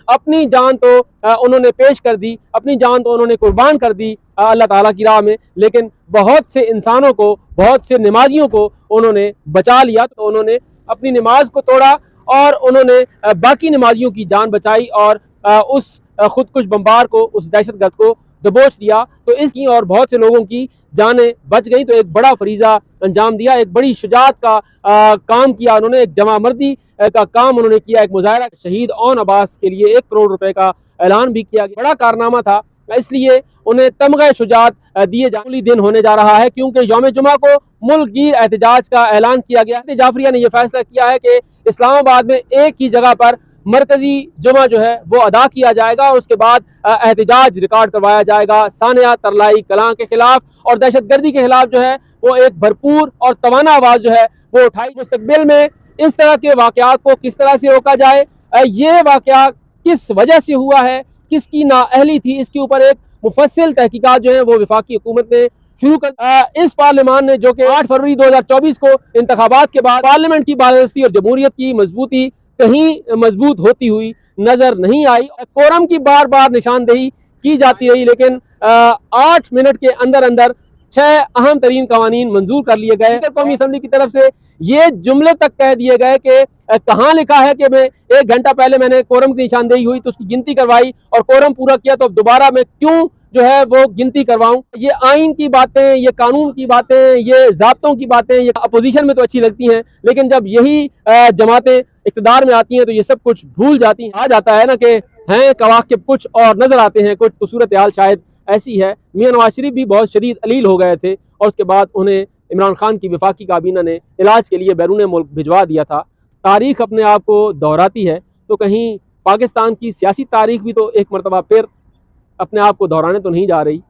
अपनी जान तो उन्होंने पेश कर दी, अपनी जान तो उन्होंने कुर्बान कर दी अल्लाह ताला की राह में, लेकिन बहुत से इंसानों को, बहुत से नमाजियों को उन्होंने बचा लिया। तो उन्होंने अपनी नमाज को तोड़ा और उन्होंने बाकी नमाजियों की जान बचाई और उस खुदकुश बम्बार को, उस दहशतगर्द को दबोच दिया। तो इसकी और बहुत से लोगों की जानें बच गई। तो एक बड़ा फरीजा अंजाम दिया, एक बड़ी शुजात का काम किया उन्होंने, एक जमा मर्दी का काम उन्होंने किया, एक मुजाहरा। शहीद ओन अब्बास के लिए 1 करोड़ रुपए का ऐलान भी किया गया, बड़ा कारनामा था। इसलिए उन्हें तमग़े शुजात दिए जाने दिन होने जा रहा है, क्योंकि यौम जुमा को मुल्क गिर एहतजाज का ऐलान किया गया है। जाफरिया ने यह फैसला किया है कि इस्लामाबाद में एक ही जगह पर मरकजी जुमा जो है वो अदा किया जाएगा और उसके बाद एहतजाज रिकॉर्ड करवाया जाएगा सानिया तरलाई कलां के खिलाफ, और दहशतगर्दी के खिलाफ जो है वो एक भरपूर और तवाना आवाज जो है वो उठाई। मुस्तकबिल में इस तरह के वाकयात को किस तरह से रोका जाए, ये वाकया किस वजह से हुआ है, किसकी नाअहली थी, इसके ऊपर एक मुफस्सिल तहकीकात जो है वो वफाकी हुकूमत ने शुरू कर। इस पार्लियामान ने, जो कि 8 फरवरी 2024 को इंतखाबात के बाद पार्लियामेंट की बादस्ती और जमहूरियत की मजबूती कहीं मजबूत होती हुई नजर नहीं आई। कोरम की बार बार निशानदेही की जाती रही, लेकिन 8 मिनट के अंदर अंदर 6 अहम तरीन कवानीन मंजूर कर लिए गए। कौमी असम्बली की तरफ से ये जुमले तक कह दिए गए कि कहाँ लिखा है कि मैं 1 घंटा पहले मैंने कोरम की निशानदेही हुई तो उसकी गिनती करवाई और कोरम पूरा किया, तो अब दोबारा मैं क्यों जो है वो गिनती करवाऊं। ये आइन की बातें, ये कानून की बातें, ये ज़ाब्तों की बातें, ये अपोजिशन में तो अच्छी लगती हैं, लेकिन जब यही जमातें इक़्तिदार में आती हैं तो ये सब कुछ भूल जाती हैं। आ जाता है ना कि हैं कवाकिब कुछ और नजर आते हैं कुछ, तो सूरत हाल शायद ऐसी है। मियां नवाज शरीफ भी बहुत शदीद अलील हो गए थे और उसके बाद उन्हें इमरान खान की वफाकी काबीना ने इलाज के लिए बैरून मुल्क भिजवा दिया था। तारीख अपने आप को दोहराती है, तो कहीं पाकिस्तान की सियासी तारीख भी तो एक मरतबा फिर अपने आप को दोहराने तो नहीं जा रही।